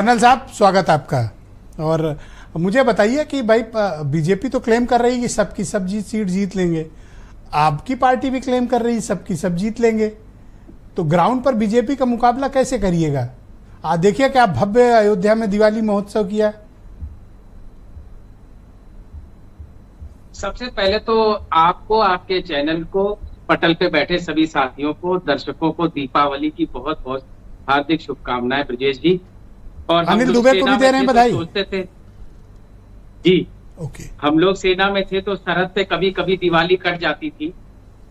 Colonel साहब, स्वागत आपका। और मुझे बताइए कि भाई बीजेपी तो क्लेम कर रही है कि सबकी सब सीट जीत लेंगे, आपकी पार्टी भी क्लेम कर रही है सबकी सब जीत लेंगे, तो ग्राउंड पर बीजेपी का मुकाबला कैसे करिएगा? आज देखिए कि आप भव्य अयोध्या में दिवाली महोत्सव किया। सबसे पहले तो आपको, आपके चैनल को, पटल पे बैठे सभी साथियों को, दर्शकों को दीपावली की बहुत बहुत हार्दिक शुभकामनाएं ब्रजेश जी। और अनिल दुबे को भी दे रहे हैं बधाई। सोचते थे जी, ओके, हम लोग सेना में थे तो सरहद पे कभी कभी दिवाली कट जाती थी।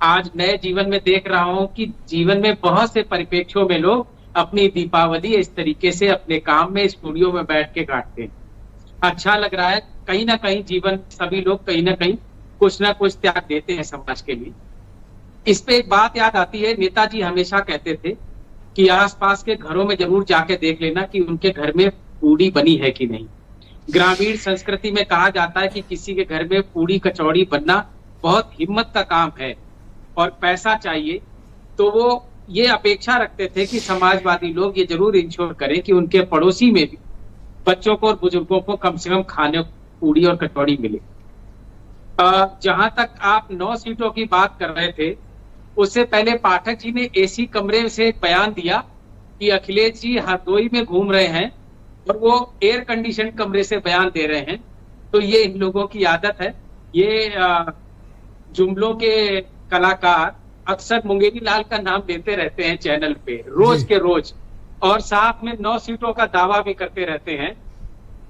आज नए जीवन में देख रहा हूं कि जीवन में बहुत से परिप्रेक्ष्यों में लोग अपनी दीपावली इस तरीके से अपने काम में स्टूडियो में बैठ के काटते हैं। अच्छा लग रहा है। कहीं ना कहीं जीवन, सभी लोग कहीं ना कहीं कुछ ना कुछ त्याग देते हैं समाज के लिए। इस पे एक बात याद आती है, नेताजी हमेशा कहते थे कि आसपास के घरों में जरूर जाके देख लेना कि उनके घर में पूड़ी बनी है कि नहीं। ग्रामीण संस्कृति में कहा जाता है कि किसी के घर में पूड़ी कचौड़ी बनना बहुत हिम्मत का काम है और पैसा चाहिए। तो वो ये अपेक्षा रखते थे कि समाजवादी लोग ये जरूर इंश्योर करें कि उनके पड़ोसी में भी बच्चों को और बुजुर्गों को कम से कम खाने पूड़ी और कचौड़ी मिले। जहां तक आप 9 सीटों की बात कर रहे थे, उससे पहले पाठक जी ने एसी कमरे से एक बयान दिया कि अखिलेश जी हरदोई में घूम रहे हैं और वो एयर कंडीशन कमरे से बयान दे रहे हैं। तो ये इन लोगों की आदत है। ये जुमलों के कलाकार अक्सर मुंगेरी लाल का नाम लेते रहते हैं चैनल पे रोज के रोज, और साथ में 9 सीटों का दावा भी करते रहते हैं।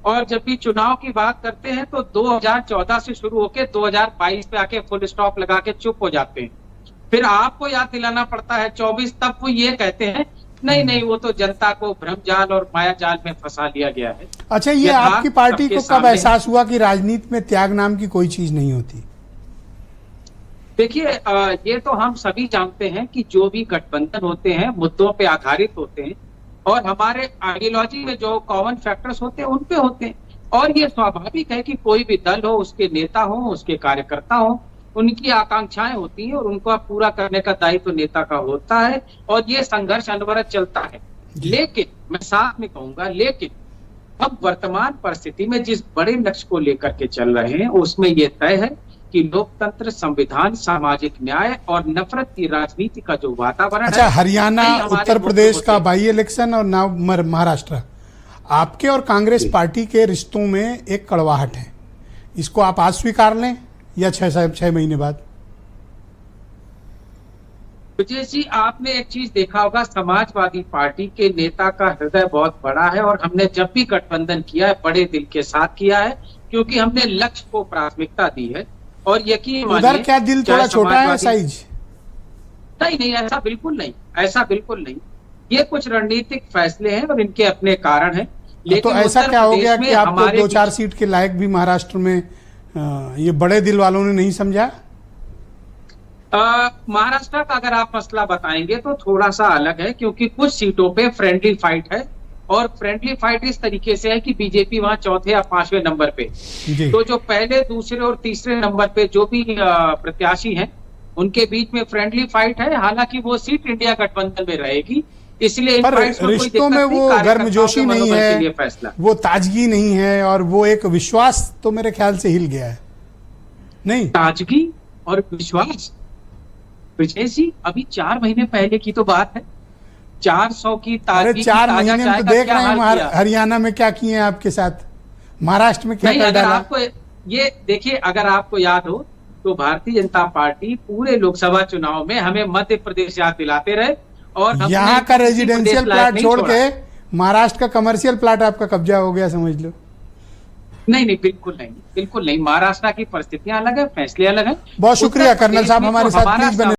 और जब भी चुनाव की बात करते हैं तो 2014 से शुरू होकर 2022 पे आके फुल स्टॉप लगा के चुप हो जाते हैं। फिर आपको याद दिलाना पड़ता है 24, तब वो ये कहते हैं नहीं नहीं, वो तो जनता को भ्रमजाल और माया जाल में फंसा लिया गया है। अच्छा, ये आपकी पार्टी को कब एहसास हुआ कि राजनीति में त्याग नाम की कोई चीज नहीं होती? देखिए, ये तो हम सभी जानते हैं कि जो भी गठबंधन होते हैं मुद्दों पे आधारित होते हैं और हमारे आइडियोलॉजी में जो कॉमन फैक्टर्स होते हैं उन पे होते हैं। और ये स्वाभाविक है कि कोई भी दल हो, उसके नेता हो, उसके कार्यकर्ता हो, उनकी आकांक्षाएं होती हैं और उनको पूरा करने का दायित्व नेता का होता है और ये संघर्ष अनवरत चलता है। लेकिन मैं साथ में कहूंगा, लेकिन अब वर्तमान परिस्थिति में जिस बड़े लक्ष्य को लेकर के चल रहे हैं उसमें ये तय है कि लोकतंत्र, संविधान, सामाजिक न्याय और नफरत की राजनीति का जो वातावरण अच्छा, है, हरियाणा, उत्तर प्रदेश का बाई इलेक्शन और नाउ महाराष्ट्र, आपके और कांग्रेस पार्टी के रिश्तों में एक कड़वाहट है। इसको आप आज स्वीकार लें या 6 महीने बाद? विजय जी, आपने एक चीज देखा होगा, समाजवादी पार्टी के नेता का हृदय बहुत बड़ा है और हमने जब भी गठबंधन किया है बड़े दिल के साथ किया है, क्योंकि हमने लक्ष्य को प्राथमिकता दी है। और यकीन मानिए, उधर क्या दिल थोड़ा छोटा है साइज? नहीं नहीं, ऐसा बिल्कुल नहीं, ऐसा बिल्कुल नहीं। ये कुछ रणनीतिक फैसले हैं और इनके अपने कारण हैं। लेकिन तो ऐसा क्या हो गया कि आपको 2-4 सीट के लायक भी महाराष्ट्र में ये बड़े दिल वालों ने नहीं समझा? महाराष्ट्र का अगर आप मसला बताएंगे तो थोड़ा सा अलग है, क्योंकि कुछ सीटों पे फ्रेंडली फाइट है और फ्रेंडली फाइट इस तरीके से है कि बीजेपी वहां 4थे या 5वें नंबर पे, तो जो पहले, दूसरे और तीसरे नंबर पे जो भी प्रत्याशी हैं उनके बीच में फ्रेंडली फाइट है। हालांकि वो सीट इंडिया गठबंधन में रहेगी, इसलिए पर रिश्तों में वो गर्मजोशी नहीं है, वो ताजगी नहीं है और वो एक विश्वास तो मेरे ख्याल से हिल गया है। नहीं, ताजगी और विश्वास विजय जी, अभी 4 महीने पहले की तो बात है। 400 की ताजगी, 4 महीने में तो देख रहे हैं हरियाणा में क्या किए हैं आपके साथ, महाराष्ट्र में क्या कर डाला। आपको ये देखिए, अगर आपको याद हो तो भारतीय जनता पार्टी पूरे लोकसभा चुनाव में हमें मध्य प्रदेश याद दिलाते रहे और यहाँ का रेजिडेंशियल प्लाट छोड़ के महाराष्ट्र का कमर्शियल प्लाट आपका कब्जा हो गया, समझ लो। नहीं नहीं, बिल्कुल नहीं, बिल्कुल नहीं। महाराष्ट्र की परिस्थितियां अलग है, फैसले अलग है। बहुत शुक्रिया कर्नल साहब, हमारे साथ प्लीज बने।